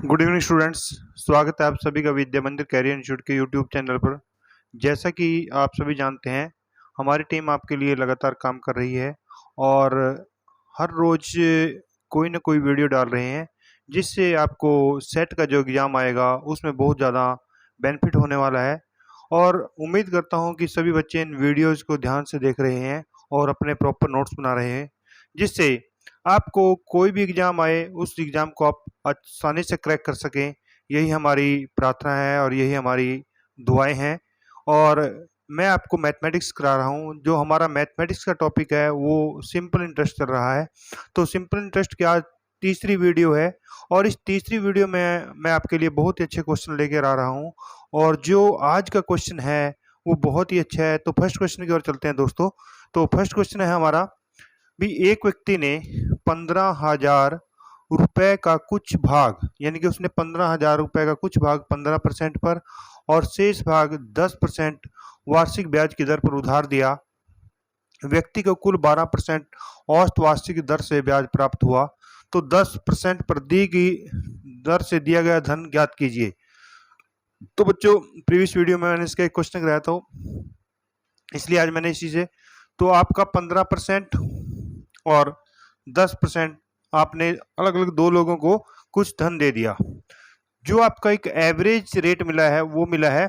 Good evening students. स्वागत है आप सभी का विद्या मंदिर कैरियर इंस्टीट्यूट के यूट्यूब चैनल पर। जैसा कि आप सभी जानते हैं, हमारी टीम आपके लिए लगातार काम कर रही है और हर रोज कोई ना कोई वीडियो डाल रहे हैं, जिससे आपको सेट का जो एग्ज़ाम आएगा उसमें बहुत ज़्यादा बेनिफिट होने वाला है। और उम्मीद करता हूं कि सभी बच्चे इन वीडियोज़ को ध्यान से देख रहे हैं और अपने प्रॉपर नोट्स बना रहे हैं, जिससे आपको कोई भी एग्ज़ाम आए उस एग्ज़ाम को आप आसानी से क्रैक कर सकें। यही हमारी प्रार्थना है और यही हमारी दुआएं हैं। और मैं आपको मैथमेटिक्स करा रहा हूँ। जो हमारा मैथमेटिक्स का टॉपिक है वो सिंपल इंटरेस्ट चल रहा है। तो सिंपल इंटरेस्ट की आज तीसरी वीडियो है और इस तीसरी वीडियो में मैं आपके लिए बहुत ही अच्छे क्वेश्चन लेकर आ रहा हूँ। और जो आज का क्वेश्चन है वो बहुत ही अच्छा है। तो फर्स्ट क्वेश्चन की ओर चलते हैं दोस्तों। तो फर्स्ट क्वेश्चन है हमारा भी, एक व्यक्ति ने 15,000 रुपए का कुछ भाग, यानी कि उसने 15,000 रुपए का कुछ भाग 15% पर और शेष भाग 10% वार्षिक ब्याज की दर पर उधार दिया। व्यक्ति को कुल 12% औसत वार्षिक दर से ब्याज प्राप्त हुआ। तो 10% पर दी गई दर से दिया गया धन ज्ञात कीजिए। तो बच्चों, प्रीवियस वीडियो में मैंने इसका एक क्वेश्चन कराया था, इसलिए आज मैंने इसी से, तो आपका 15% और 10% आपने अलग अलग दो लोगों को कुछ धन दे दिया। जो आपका एक एवरेज रेट मिला है वो मिला है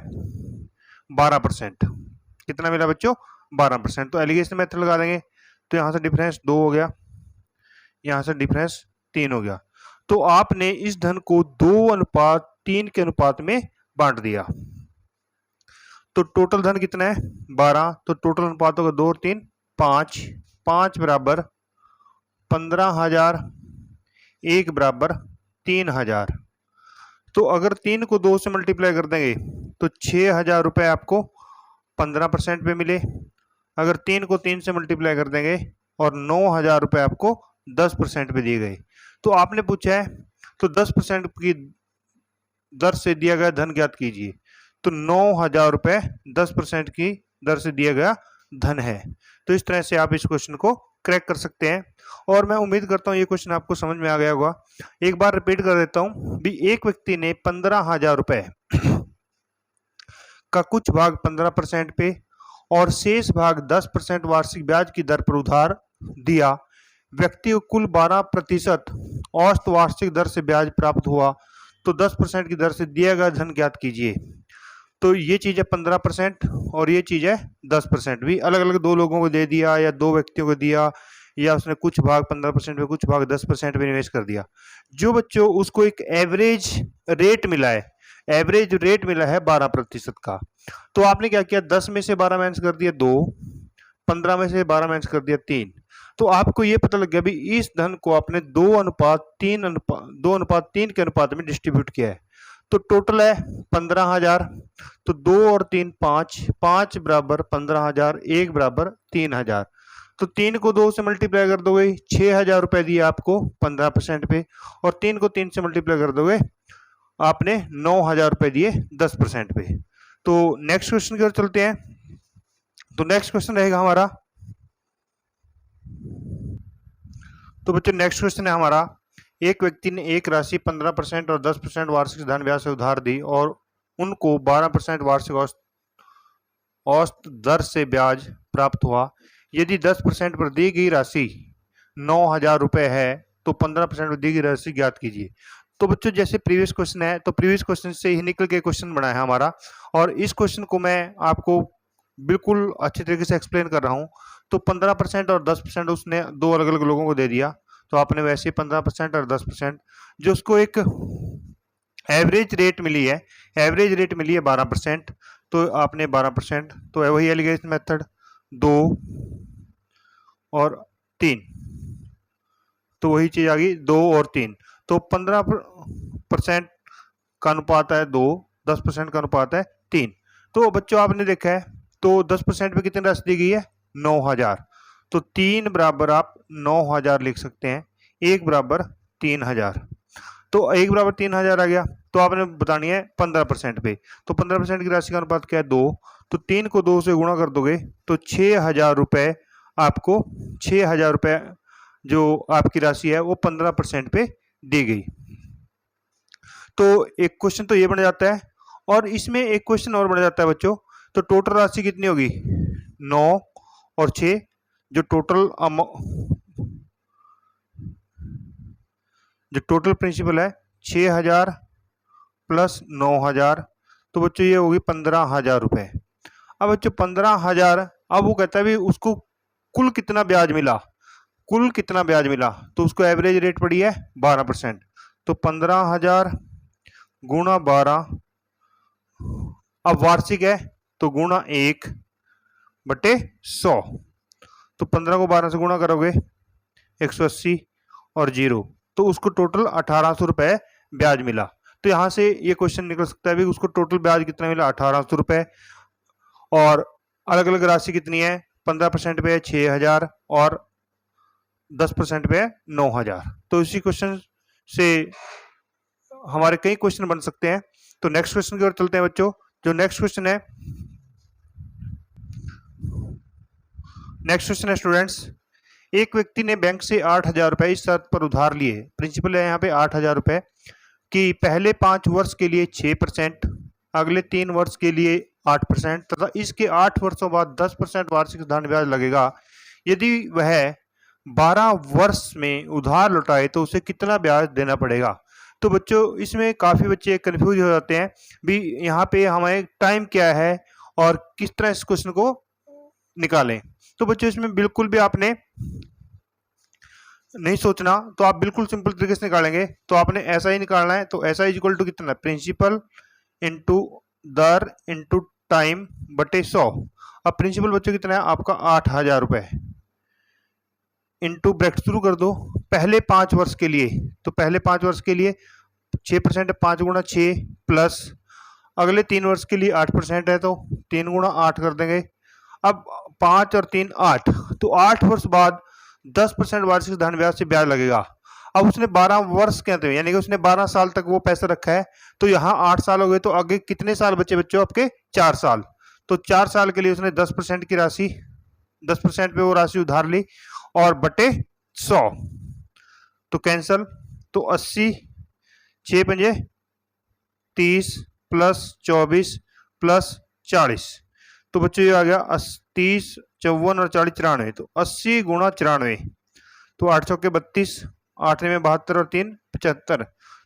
12%। कितना मिला बच्चों? 12%। तो एलिगेशन मेथड लगा देंगे। तो यहाँ से डिफरेंस 2 हो गया, यहाँ से डिफरेंस 3 हो गया। तो आपने इस धन को 2:3 के अनुपात में बांट दिया। तो टोटल धन कितना है? 12। तो टोटल अनुपात होगा 2 और 3 5। 5 बराबर 15,000, 1 बराबर 3,000। तो अगर 3 को 2 से मल्टीप्लाई कर देंगे तो 6,000 रुपये आपको 15% पे मिले। अगर 3 को 3 से मल्टीप्लाई कर देंगे और 9,000 रुपये आपको 10% पे दिए गए। तो आपने पूछा है तो 10% की दर से दिया गया धन ज्ञात कीजिए। तो 9,000 रुपये 10% की दर से दिया गया धन है। तो इस तरह से आप इस क्वेश्चन को क्रैक कर सकते हैं और मैं उम्मीद करता हूं ये क्वेश्चन आपको समझ में आ गया होगा। एक बार रिपीट कर देता हूं भी, एक व्यक्ति ने 15,000 रुपये का कुछ भाग 15% पे और शेष भाग 10% वार्षिक ब्याज की दर पर उधार दिया। व्यक्ति को कुल 12% औसत वार्षिक दर से ब्याज प्राप्त हुआ। तो 10% की दर से दिया गया धन ज्ञात कीजिए। तो ये चीज है 15% और ये चीज है 10%। भी अलग अलग दो लोगों को दे दिया या दो व्यक्तियों को दिया, या उसने कुछ भाग 15% पे कुछ भाग 10% पे निवेश कर दिया। जो बच्चों उसको एक एवरेज रेट मिला है, एवरेज रेट मिला है 12% का। तो आपने क्या किया? 10 में से 12 माइनस कर दिया 2, 15 में से 12 माइनस कर दिया 3। तो आपको ये पता लग गया भी इस धन को आपने 2:3 के अनुपात में डिस्ट्रीब्यूट किया है। तो टोटल है 15,000। तो 2 और 3 5, 5 बराबर 15,000, 1 बराबर 3,000। तो 3 को 2 से मल्टीप्लाई कर दोगे 6,000 रुपए दिए आपको 15% पे, और 3 को 3 से मल्टीप्लाई कर दोगे आपने 9,000 रुपए दिए 10% पे। तो नेक्स्ट क्वेश्चन की ओर चलते हैं। तो नेक्स्ट क्वेश्चन रहेगा हमारा, तो बच्चों नेक्स्ट क्वेश्चन है हमारा, एक व्यक्ति ने एक राशि 15% और 10% वार्षिक धन ब्याज से उधार दी और उनको 12% वार्षिक औसत दर से ब्याज प्राप्त हुआ। यदि 10% पर दी गई राशि 9,000 रुपए है तो 15% पर दी गई राशि ज्ञात कीजिए। तो बच्चों जैसे प्रीवियस क्वेश्चन है, तो प्रीवियस क्वेश्चन से ही निकल के क्वेश्चन बना है हमारा, और इस क्वेश्चन को मैं आपको बिल्कुल अच्छे तरीके से एक्सप्लेन कर रहा हूँ। तो 15% और 10% उसने दो अलग अलग लोगों को दे दिया। तो आपने वैसे 15% और 10%, जो उसको एक एवरेज रेट मिली है, एवरेज रेट मिली है 12%, तो आपने 12%, तो वही एलिगेशन मेथड 2 और 3, तो वही चीज आ गई 2 और 3। तो 15% का अनुपात है 2, 10% का अनुपात है 3। तो बच्चों आपने देखा है तो 10% पे कितनी राशि दी गई है? 9,000। तो 3 बराबर आप 9,000 लिख सकते हैं, 1 बराबर 3,000। तो 1 बराबर 3,000 आ गया। तो आपने बतानी है 15% पे। तो 15% की राशि का अनुपात क्या है? 2। तो 3 को 2 से गुणा कर दोगे तो 6,000 रुपये आपको, 6,000 रुपये जो आपकी राशि है वो 15% पे दी गई। तो एक क्वेश्चन तो ये बन जाता है, और इसमें एक क्वेश्चन और बन जाता है बच्चों। तो टोटल राशि कितनी होगी? 9 और 6, जो टोटल प्रिंसिपल है 6000 प्लस 9000, तो बच्चों ये होगी 15,000 रुपए। अब बच्चों 15,000, अब वो कहता है भी उसको कुल कितना ब्याज मिला, कुल कितना ब्याज मिला, तो उसको एवरेज रेट पड़ी है 12%। तो 15,000 गुणा 12, अब वार्षिक है तो गुणा 1/100, तो 15 को 12 से गुणा करोगे 180 और 0, तो उसको टोटल 1800 रुपए ब्याज मिला। तो यहां से ये क्वेश्चन निकल सकता है भी उसको टोटल ब्याज कितना मिला, 1800 रुपए, और अलग अलग राशि कितनी है, 15% पे है 6000 और 10% पे है 9000। तो इसी क्वेश्चन से हमारे कई क्वेश्चन बन सकते हैं। तो नेक्स्ट क्वेश्चन की ओर चलते हैं बच्चों। जो नेक्स्ट क्वेश्चन है स्टूडेंट्स, एक व्यक्ति ने बैंक से 8,000 रुपए इस शर्त पर उधार लिए, प्रिंसिपल है यहाँ पे 8,000 रुपए, कि पहले 5 वर्ष के लिए 6%, अगले 3 वर्ष के लिए 8% तथा इसके 8 वर्षों बाद 10% वार्षिक धन ब्याज लगेगा। यदि वह 12 वर्ष में उधार लौटाए तो उसे कितना ब्याज देना पड़ेगा? तो बच्चों इसमें काफी बच्चे कंफ्यूज हो जाते हैं भी यहाँ पे हमें टाइम क्या है और किस तरह इस क्वेश्चन को निकालें। तो बच्चों इसमें बिल्कुल भी आपने नहीं सोचना, तो आप बिल्कुल सिंपल तरीके से निकालेंगे। तो आपने ऐसा ही निकालना है, तो ऐसा इज इक्वल टू कितना, प्रिंसिपल इंटू दर इंटू टाइम बटे 100। अब प्रिंसिपल बच्चों कितना है आपका 8,000 रुपए, इंटू ब्रैकेट शुरू कर दो पहले 5 वर्ष के लिए, तो पहले 5 वर्ष के लिए 6%, 5 गुणा 6 प्लस अगले 3 वर्ष के लिए 8% है, तो 3 गुणा 8 कर देंगे। अब 5 और 3 8, तो 8 वर्ष बाद 10% वार्षिक धन ब्याज से ब्याज लगेगा। अब उसने 12 वर्ष कहते हैं, यानी कि उसने 12 साल तक वो पैसा रखा है, तो यहाँ 8 साल हो गए, तो आगे कितने साल बचे बच्चों आपके? 4 साल। तो 4 साल के लिए उसने 10% की राशि, 10% पे वो राशि उधार ली और बटे 100, तो कैंसल, तो 80, 6 पंजे 30 प्लस 24 प्लस 40, तो बच्चों ये आ गया 30, 54 और 40 93, तो 80 गुणा 94, तो 8 चौके 32, 8 में 72 और 3 75,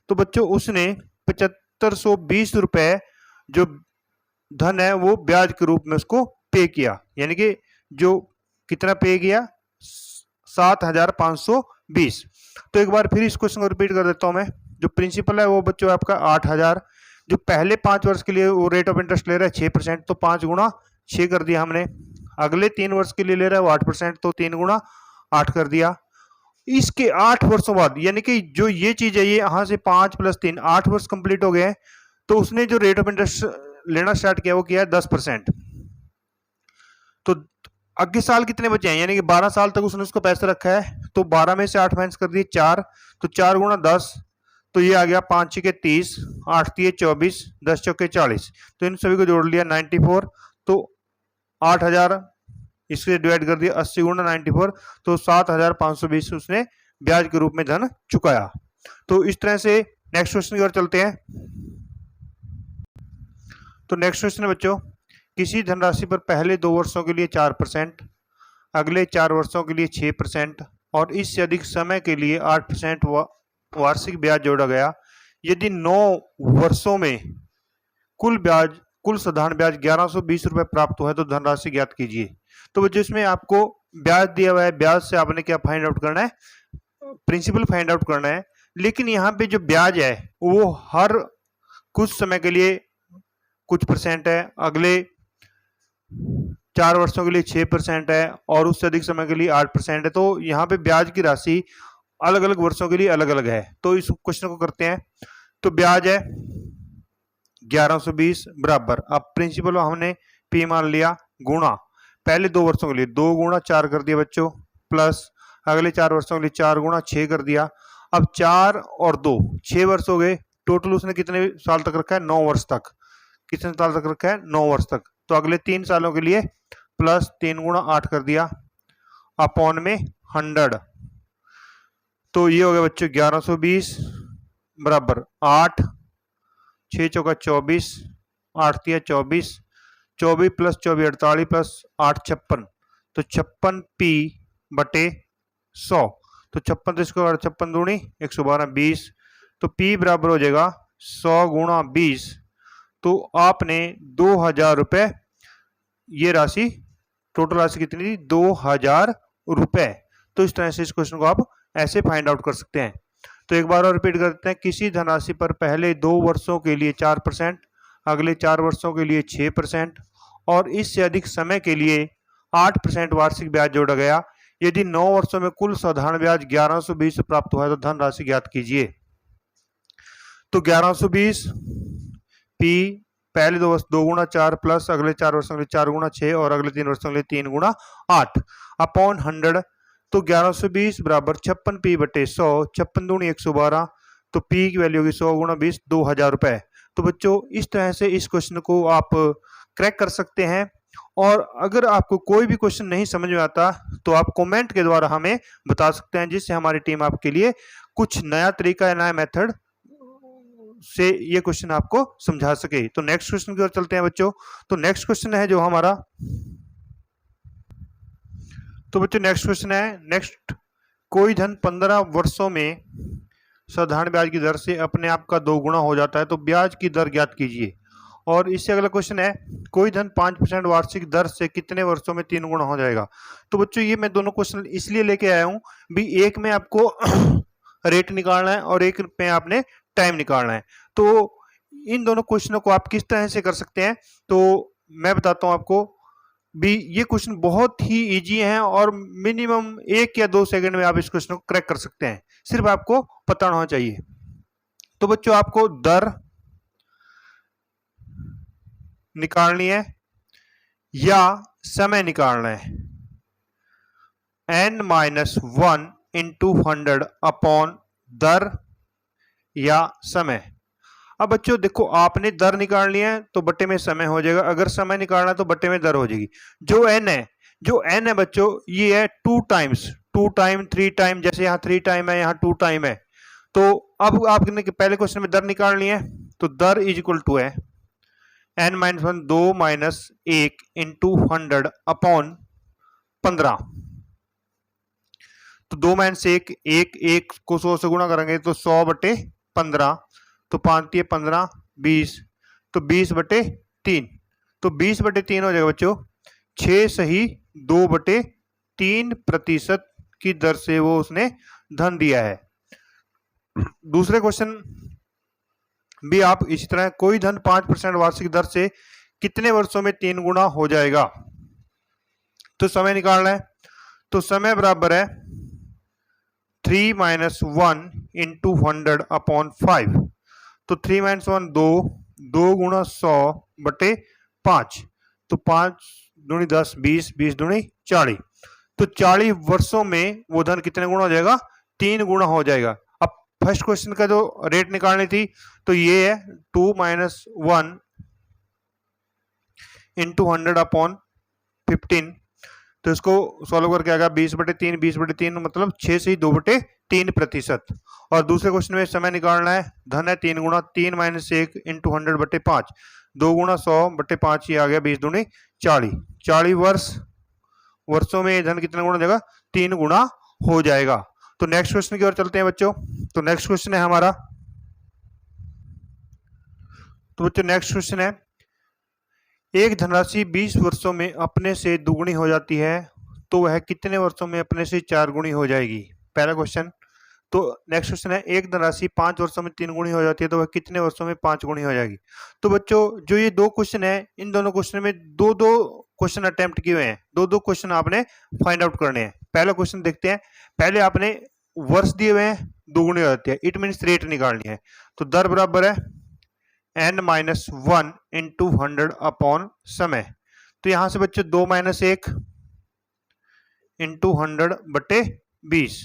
तो बच्चों उसने 7520 रुपए जो धन है वो ब्याज के रूप में उसको पे किया, यानी कि जो कितना पे किया, 7,520। तो एक बार फिर इस क्वेश्चन को रिपीट कर देता हूं मैं। जो प्रिंसिपल है वो बच्चों आपका 8,000, जो पहले 5 वर्ष के लिए वो रेट ऑफ इंटरेस्ट ले रहा है 6%, तो 5 गुणा 6 कर दिया हमने। अगले 3 वर्ष के लिए ले रहा है वो 8%, तो 3 गुणा 8 कर दिया। इसके 8 वर्षों बाद, यानी कि जो ये चीज है ये यहां से 5 प्लस 3 8 वर्ष कंप्लीट हो गए हैं, तो उसने जो रेट ऑफ इंटरेस्ट लेना स्टार्ट किया वो किया है 10%। तो अगले साल कितने बचे हैं, यानी कि 12 साल तक उसने उसको पैसा रखा है, तो 12 में से 8 माइनस कर दिए 4, तो 4 गुणा 10, तो ये आ गया 5 छके 30, 8 तिये 24, 10 चौके 40, तो इन सभी को जोड़ लिया 94, तो 8,000 इससे डिवाइड कर दिया 80 गुणा 94, तो 7,520 उसने ब्याज के रूप में धन चुकाया। तो इस तरह से नेक्स्ट क्वेश्चन की ओर चलते हैं। तो नेक्स्ट क्वेश्चन है बच्चों, किसी धनराशि पर पहले 2 वर्षों के लिए 4%, अगले 4 वर्षों के लिए 6% और इससे अधिक समय के लिए 8% वार्षिक ब्याज जोड़ा गया। यदि 9 वर्षों में कुल साधारण ब्याज 1120 रुपए प्राप्त हुआ है तो धनराशि ज्ञात कीजिए। तो जिसमें आपको ब्याज दिया हुआ है, ब्याज से आपने क्या फाइंड आउट करना है, प्रिंसिपल फाइंड आउट करना है। लेकिन यहाँ पे जो ब्याज है वो हर कुछ समय के लिए कुछ परसेंट है, अगले 4 वर्षों के लिए 6% है और उससे अधिक समय के लिए 8% है। तो यहाँ पे ब्याज की राशि अलग अलग वर्षों के लिए अलग अलग है। तो इस क्वेश्चन को करते हैं। तो ब्याज है 1120 बराबर, अब प्रिंसिपल हमने P मान लिया, गुणा पहले 2 वर्षों के लिए 2 गुणा 4 कर दिया बच्चों, प्लस अगले 4 वर्षों के लिए 4 गुणा 6 कर दिया। अब 4 और 2 6 वर्ष हो गए, टोटल उसने कितने साल तक रखा है, 9 वर्ष तक। कितने साल तक रखा है, 9 वर्ष तक। तो अगले 3 सालों के लिए प्लस 3 गुणा 8 कर दिया अपॉन में 100, तो ये हो गया बच्चों 1120 बराबर 8 6 चौका 24, 8 तिया 24, 24 प्लस 24 48 प्लस 8 56, तो 56p बटे 100, तो 56 तो इसको 56 दूनी 112 20, तो p बराबर हो जाएगा 100 गुणा 20, तो आपने 2000 रुपये, ये राशि टोटल राशि कितनी थी 2000 रुपये। तो इस तरह से इस क्वेश्चन को आप ऐसे फाइंड आउट कर सकते हैं। तो एक बार और रिपीट करते हैं, किसी धनराशि पर पहले 2 वर्षों के लिए 4%, अगले 4 वर्षों के लिए 6% और इससे अधिक समय के लिए 8% वार्षिक ब्याज जोड़ा गया। यदि 9 वर्षों में कुल साधारण ब्याज 1120 प्राप्त हुआ है तो धनराशि ज्ञात कीजिए। तो 1120 पी पहले 2 वर्ष 2 गुणा 4 प्लस अगले 4 वर्षों के लिए 4 गुणा 6 और अगले 3 वर्षों के लिए 3 गुणा 8 अपॉन 100, तो 1120 बराबर 56p बटे 100, 56 दूनी 112, तो p की वैल्यू होगी 100 गुणा 20 2000 रुपए। तो बच्चों इस तरह से इस क्वेश्चन को आप क्रैक कर सकते हैं। और अगर आपको कोई भी क्वेश्चन नहीं समझ में आता तो आप कमेंट के द्वारा हमें बता सकते हैं, जिससे हमारी टीम आपके लिए कुछ नया तरीका या नया मेथड से ये क्वेश्चन आपको समझा सके। तो नेक्स्ट क्वेश्चन की ओर चलते हैं बच्चों। तो नेक्स्ट क्वेश्चन है जो हमारा, तो बच्चों नेक्स्ट क्वेश्चन है, नेक्स्ट कोई धन 15 वर्षों में साधारण ब्याज की दर से अपने आप का 2 गुना हो जाता है तो ब्याज की दर ज्ञात कीजिए। और इससे अगला क्वेश्चन है, कोई धन 5% वार्षिक दर से कितने वर्षों में 3 गुना हो जाएगा। तो बच्चों ये मैं दोनों क्वेश्चन इसलिए लेके आया हूं भी, एक में आपको रेट निकालना है और एक में आपने टाइम निकालना है। तो इन दोनों क्वेश्चनों को आप किस तरह से कर सकते हैं, तो मैं बताता हूं आपको भी। ये क्वेश्चन बहुत ही इजी है और मिनिमम 1 या 2 सेकंड में आप इस क्वेश्चन को क्रैक कर सकते हैं, सिर्फ आपको पता होना चाहिए। तो बच्चों आपको दर निकालनी है या समय निकालना है, n-1 इंटू 100 अपॉन दर या समय। अब बच्चों देखो, आपने दर निकालनी है तो बट्टे में समय हो जाएगा, अगर समय निकालना है तो बट्टे में दर हो जाएगी। जो n है बच्चों, ये है 2 टाइम्स 2 टाइम 3 टाइम, जैसे यहाँ 3 टाइम है यहाँ 2 टाइम है। तो अब आपने पहले क्वेश्चन में दर निकालनी है, तो दर इज इक्वल टू है n-1 2 माइनस 1 इंटू 100 अपॉन 15। तो 2 माइनस 1 1 को 100 से गुणा करेंगे तो 100 बटे 15, तो 5 15 20, तो 20 बटे 3, तो 20 बटे 3 हो जाएगा बच्चों 6 सही 2 बटे 3% की दर से वो उसने धन दिया है। दूसरे क्वेश्चन भी आप इसी तरह, कोई धन 5% वार्षिक दर से कितने वर्षों में 3 गुना हो जाएगा। तो समय निकालना है, तो समय बराबर है 3 माइनस 1 इंटू 100 अपॉन 5, तो 3 माइनस 1 2 गुणा 100 बटे 5, तो 5 दूनी 10 20 20 दूनी 40, तो 40 वर्षों में वो धन कितने गुना हो जाएगा 3 गुना हो जाएगा। अब फर्स्ट क्वेश्चन का जो रेट निकालनी थी तो ये है 2 माइनस 1 इंटू 100 अपॉन 15, तो इसको सॉल्व करके आएगा 20 बटे 3 20 बटे 3 मतलब 6 से 2 बटे 3%। और दूसरे क्वेश्चन में समय निकालना है, धन है 3 गुना 3 माइनस 1 इंटू 100 बटे 5, 2 गुना 100 बटे 5, ये आ गया 20 दूनी 40, 40 वर्षों में धन कितना गुना हो जाएगा 3 गुना हो जाएगा। तो नेक्स्ट क्वेश्चन की ओर चलते हैं बच्चों। तो नेक्स्ट क्वेश्चन है हमारा, तो बच्चों नेक्स्ट क्वेश्चन है, एक धनराशि 20 वर्षों में अपने से दुगुनी हो जाती है तो वह कितने वर्षों में अपने से 4 गुनी हो जाएगी। पहला क्वेश्चन। तो नेक्स्ट क्वेश्चन है, एक धनराशि 5 वर्षों में 3 गुनी हो जाती है तो वह कितने वर्षों में 5 गुनी हो जाएगी। तो बच्चों जो ये 2 क्वेश्चन है, इन दोनों क्वेश्चन में 2-2 क्वेश्चन अटेम्प्ट किए हुए हैं, 2-2 क्वेश्चन आपने फाइंड आउट करने हैं। पहला क्वेश्चन देखते हैं, पहले आपने वर्ष दिए हुए हैं, दुगुनी हो जाती है, इट मीन्स रेट निकालनी है। तो दर बराबर है n-1 इंटू 100 अपॉन समय। तो यहां से बच्चों 2 माइनस 1 इंटू 100 बटे 20,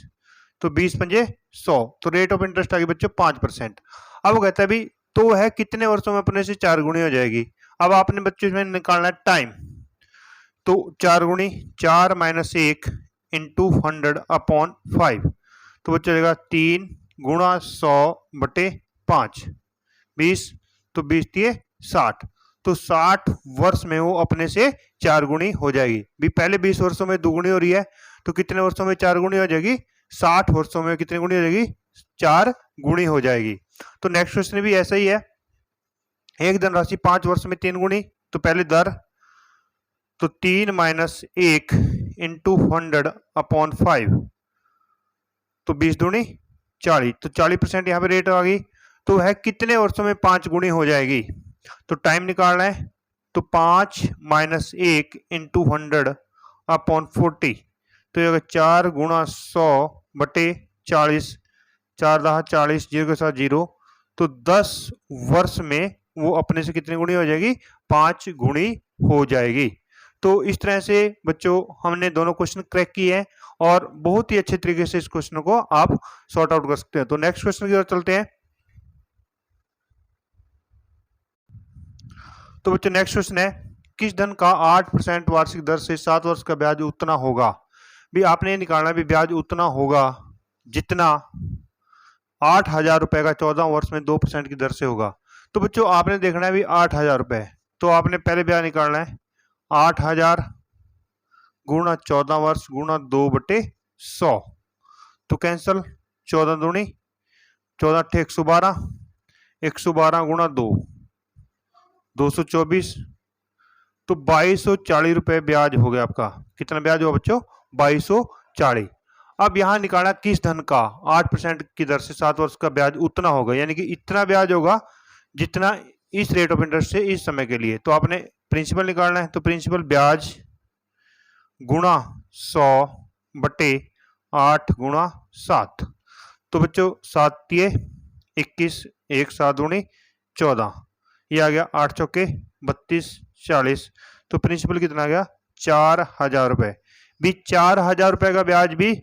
तो 20 पंजे 100, तो रेट ऑफ इंटरेस्ट आ गई बच्चों 5%। अब वो कहता है भी तो है कितने वर्षों में अपने से 4 गुनी हो जाएगी। अब आपने बच्चों इसमें निकालना है टाइम, तो 4 गुनी 4 माइनस 1 इंटू 100 अपॉन 5, तो वो चलेगा 3 गुणा 100 बटे 5, 20, तो 20 तिये 60, तो 60 वर्ष में वो अपने से 4 गुणी हो जाएगी। भी पहले 20 वर्षों में 2 गुणी हो रही है, तो कितने वर्षों में 4 गुणी हो जाएगी? 60 वर्षों में कितनी गुणी हो जाएगी? 4 गुणी हो जाएगी। तो नेक्स्ट क्वेश्चन भी ऐसा ही है। एक धनराशि 5 वर्ष में 3 गुणी, तो पहले दर, तो 3 माइनस 1 इंटू 100 अपॉन 5, तो 20 दूनी 40, तो 40% यहाँ पे रेट आ गई। तो वह कितने वर्षों में 5 गुणी हो जाएगी? तो टाइम निकालना है, तो 5 माइनस 1 इंटू 100 अपॉन 40, तो ये 4 गुणा 100 बटे 40, 4 दहा 40, 0 के साथ 0, तो 10 वर्ष में वो अपने से कितनी गुणी हो जाएगी? 5 गुणी हो जाएगी। तो इस तरह से बच्चों हमने दोनों क्वेश्चन क्रैक किए हैं और बहुत ही अच्छे तरीके से इस क्वेश्चन को आप सॉर्ट आउट कर सकते हैं। तो नेक्स्ट क्वेश्चन की ओर चलते हैं। तो बच्चों नेक्स्ट क्वेश्चन है, किस धन का 8% वार्षिक दर से 7 वर्ष का ब्याज उतना होगा? भी आपने निकालना भी ब्याज उतना होगा जितना 8,000 रुपए का 14 वर्ष में 2% की दर से होगा। तो बच्चों आपने देखना है भी 8,000 रुपए, तो आपने पहले ब्याज निकालना है 8,000 गुणा 14 वर्ष गुणा 2/100, तो कैंसल, 14 दूनी 14 अट्ठे 112, 112 गुणा 2 224, तो 2240 रुपए ब्याज हो गया आपका। कितना ब्याज हुआ बच्चों? 2240। अब यहां निकाला किस धन का 8% की दर से 7 वर्ष का ब्याज उतना होगा, यानी कि इतना ब्याज होगा जितना इस रेट ऑफ इंटरेस्ट से इस समय के लिए। तो आपने प्रिंसिपल निकालना है, तो प्रिंसिपल ब्याज गुणा 100 बटे 8 गुणा 7, तो बच्चों 7 तिये 21, 1 7 दूनी 14, ये आ गया 8 चौके 32 40, तो प्रिंसिपल कितना आ गया? 4,000 रुपए। भी 4,000 रुपए का ब्याज भी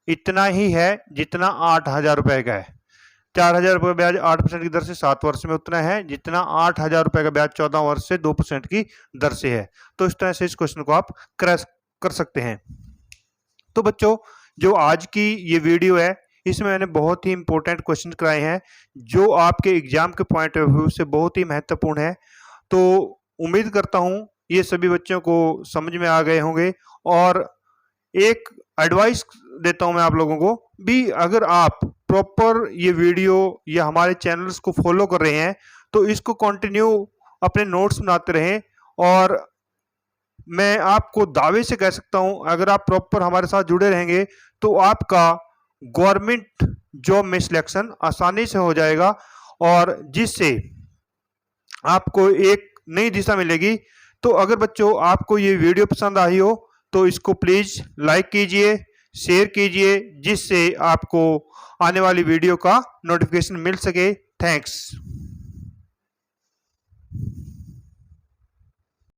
इतना ही है जितना 8,000 रुपए का है। 4,000 रुपए का ब्याज 8% की दर से 7 वर्ष में उतना है जितना 8,000 रुपए का ब्याज 14 वर्ष से 2% की दर से है। तो इस तरह से इस क्वेश्चन को आप क्रैश कर सकते हैं। तो बच्चों जो आज की ये वीडियो है इसमें मैंने बहुत ही इंपॉर्टेंट क्वेश्चन कराए हैं जो आपके एग्जाम के पॉइंट ऑफ व्यू से बहुत ही महत्वपूर्ण है। तो उम्मीद करता हूं ये सभी बच्चों को समझ में आ गए होंगे। और एक एडवाइस देता हूं मैं आप लोगों को भी, अगर आप प्रॉपर ये वीडियो या हमारे चैनल्स को फॉलो कर रहे हैं तो इसको कंटिन्यू अपने नोट्स बनाते रहें। और मैं आपको दावे से कह सकता हूं अगर आप प्रॉपर हमारे साथ जुड़े रहेंगे तो आपका गवर्नमेंट जॉब में सिलेक्शन आसानी से हो जाएगा और जिससे आपको एक नई दिशा मिलेगी। तो अगर बच्चों आपको ये वीडियो पसंद आई हो तो इसको प्लीज लाइक कीजिए, शेयर कीजिए, जिससे आपको आने वाली वीडियो का नोटिफिकेशन मिल सके। थैंक्स।